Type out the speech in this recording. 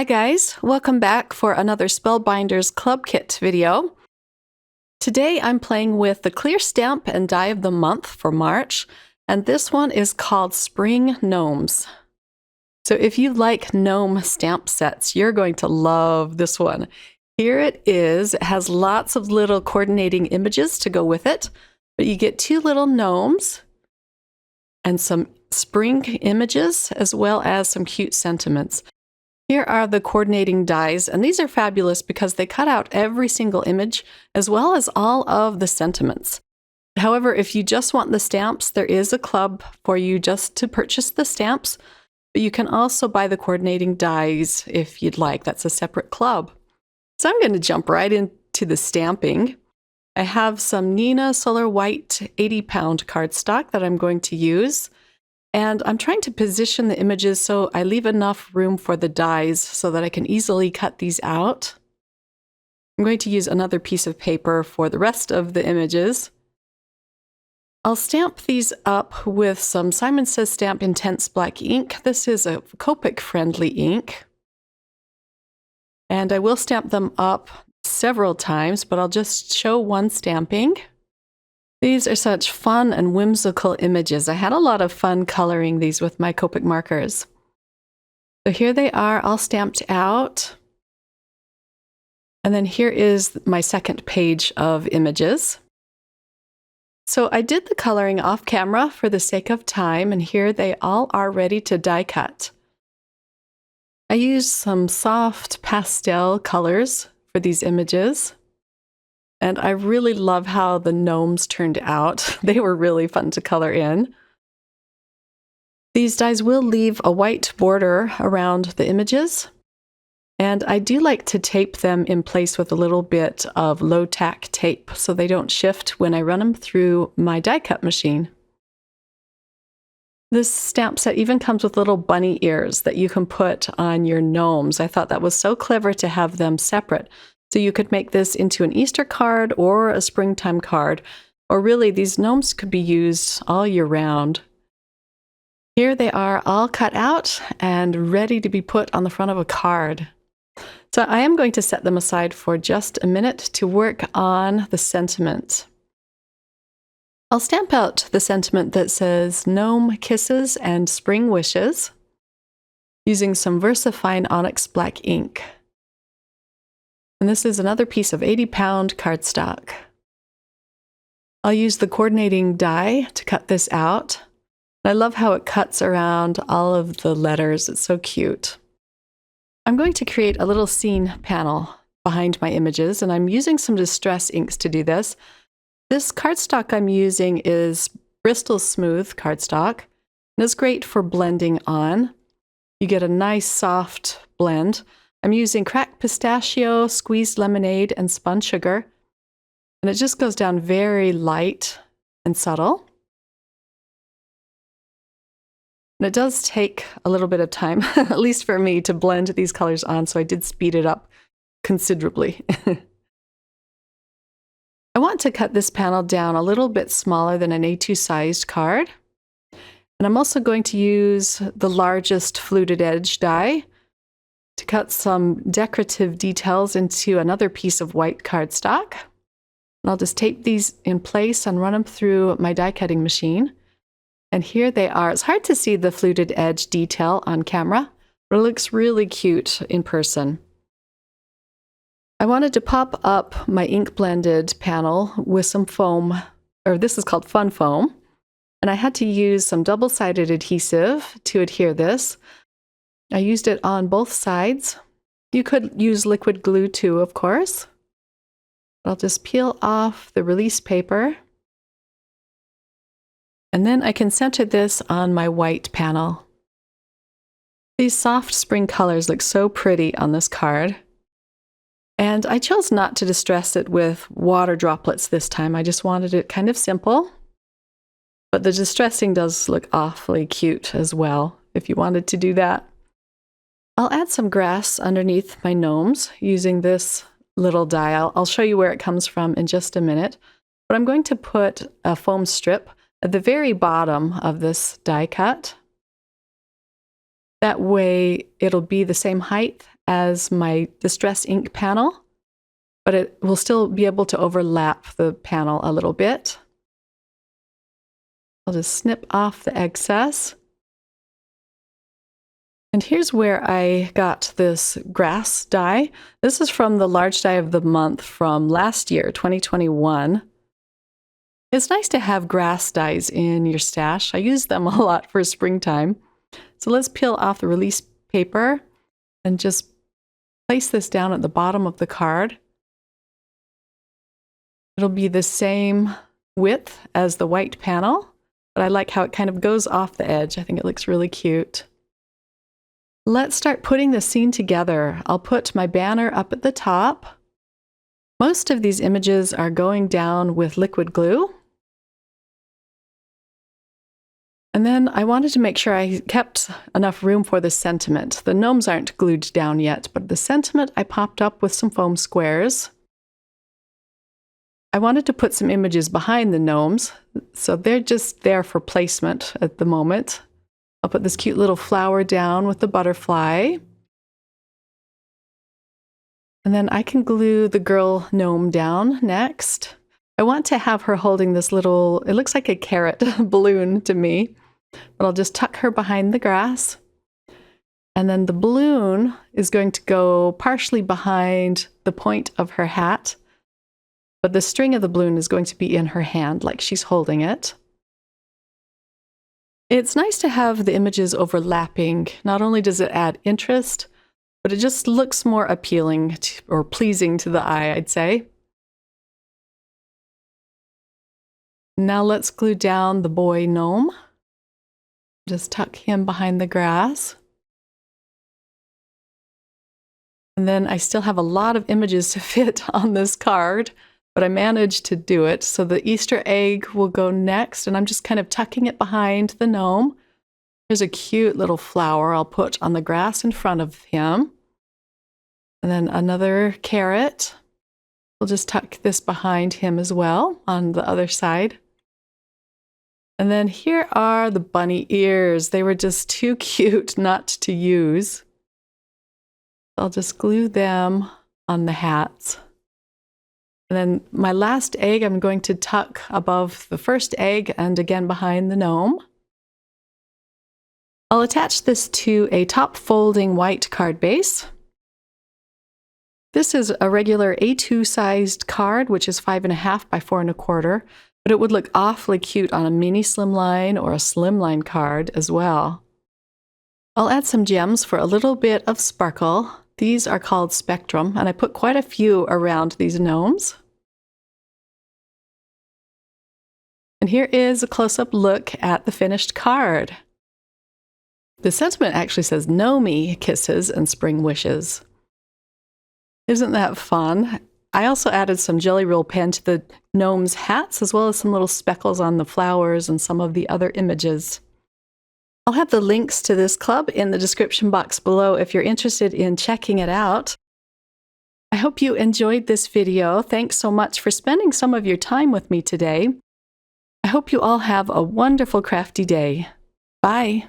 Hi guys, welcome back for another Spellbinders Club Kit video. Today I'm playing with the clear stamp and die of the month for March, and this one is called Spring Gnomes. So if you like gnome stamp sets, you're going to love this one. Here it is. It has lots of little coordinating images to go with it, but you get two little gnomes and some spring images as well as some cute sentiments. Here are the coordinating dies, and these are fabulous because they cut out every single image as well as all of the sentiments. However, if you just want the stamps, there is a club for you just to purchase the stamps, but you can also buy the coordinating dies if you'd like. That's a separate club. So I'm going to jump right into the stamping. I have some Neenah Solar White 80-pound cardstock that I'm going to use. And I'm trying to position the images so I leave enough room for the dies so that I can easily cut these out. I'm going to use another piece of paper for the rest of the images. I'll stamp these up with some Simon Says Stamp Intense Black ink. This is a Copic-friendly ink. And I will stamp them up several times, but I'll just show one stamping. These are such fun and whimsical images. I had a lot of fun coloring these with my Copic markers. So here they are all stamped out. And then here is my second page of images. So I did the coloring off camera for the sake of time, and here they all are ready to die cut. I used some soft pastel colors for these images. And I really love how the gnomes turned out. They were really fun to color in. These dies will leave a white border around the images. And I do like to tape them in place with a little bit of low-tack tape so they don't shift when I run them through my die cut machine. This stamp set even comes with little bunny ears that you can put on your gnomes. I thought that was so clever to have them separate. So you could make this into an Easter card or a springtime card, or really these gnomes could be used all year round. Here they are all cut out and ready to be put on the front of a card. So I am going to set them aside for just a minute to work on the sentiment. I'll stamp out the sentiment that says Gnome Kisses and Spring Wishes using some VersaFine Onyx Black ink. And this is another piece of 80-pound cardstock. I'll use the coordinating die to cut this out. I love how it cuts around all of the letters. It's so cute. I'm going to create a little scene panel behind my images, and I'm using some distress inks to do this. This cardstock I'm using is Bristol Smooth cardstock, and it's great for blending on. You get a nice soft blend. I'm using cracked pistachio, squeezed lemonade, and spun sugar. And it just goes down very light and subtle. And it does take a little bit of time, at least for me, to blend these colors on, so I did speed it up considerably. I want to cut this panel down a little bit smaller than an A2 sized card. And I'm also going to use the largest fluted edge die to cut some decorative details into another piece of white cardstock. And I'll just tape these in place and run them through my die cutting machine. And here they are. It's hard to see the fluted edge detail on camera, but it looks really cute in person. I wanted to pop up my ink blended panel with some foam, or this is called Fun Foam. And I had to use some double-sided adhesive to adhere this. I used it on both sides. You could use liquid glue too, of course. I'll just peel off the release paper. And then I can center this on my white panel. These soft spring colors look so pretty on this card. And I chose not to distress it with water droplets this time. I just wanted it kind of simple. But the distressing does look awfully cute as well, if you wanted to do that. I'll add some grass underneath my gnomes using this little die. I'll show you where it comes from in just a minute. But I'm going to put a foam strip at the very bottom of this die cut. That way it'll be the same height as my Distress ink panel, but it will still be able to overlap the panel a little bit. I'll just snip off the excess. And here's where I got this grass die. This is from the large die of the month from last year, 2021. It's nice to have grass dies in your stash. I use them a lot for springtime. So let's peel off the release paper and just place this down at the bottom of the card. It'll be the same width as the white panel, but I like how it kind of goes off the edge. I think it looks really cute. Let's start putting the scene together. I'll put my banner up at the top. Most of these images are going down with liquid glue. And then I wanted to make sure I kept enough room for the sentiment. The gnomes aren't glued down yet, but the sentiment I popped up with some foam squares. I wanted to put some images behind the gnomes, so they're just there for placement at the moment. I'll put this cute little flower down with the butterfly. And then I can glue the girl gnome down next. I want to have her holding this little, it looks like a carrot balloon to me, but I'll just tuck her behind the grass. And then the balloon is going to go partially behind the point of her hat, but the string of the balloon is going to be in her hand like she's holding it. It's nice to have the images overlapping. Not only does it add interest, but it just looks more appealing or pleasing to the eye, I'd say. Now let's glue down the boy gnome. Just tuck him behind the grass. And then I still have a lot of images to fit on this card, but I managed to do it. So the Easter egg will go next, and I'm just kind of tucking it behind the gnome. Here's a cute little flower I'll put on the grass in front of him. And then another carrot. We'll just tuck this behind him as well on the other side. And then here are the bunny ears. They were just too cute not to use. I'll just glue them on the hats. And then my last egg I'm going to tuck above the first egg and again behind the gnome. I'll attach this to a top folding white card base. This is a regular A2 sized card, which is 5.5 by 4.25, but it would look awfully cute on a mini slimline or a slimline card as well. I'll add some gems for a little bit of sparkle. These are called Spectrum, and I put quite a few around these gnomes. And here is a close-up look at the finished card. The sentiment actually says Gnome kisses and spring wishes. Isn't that fun? I also added some Jelly Roll pen to the gnomes' hats, as well as some little speckles on the flowers and some of the other images. I'll have the links to this club in the description box below if you're interested in checking it out. I hope you enjoyed this video. Thanks so much for spending some of your time with me today. I hope you all have a wonderful crafty day. Bye!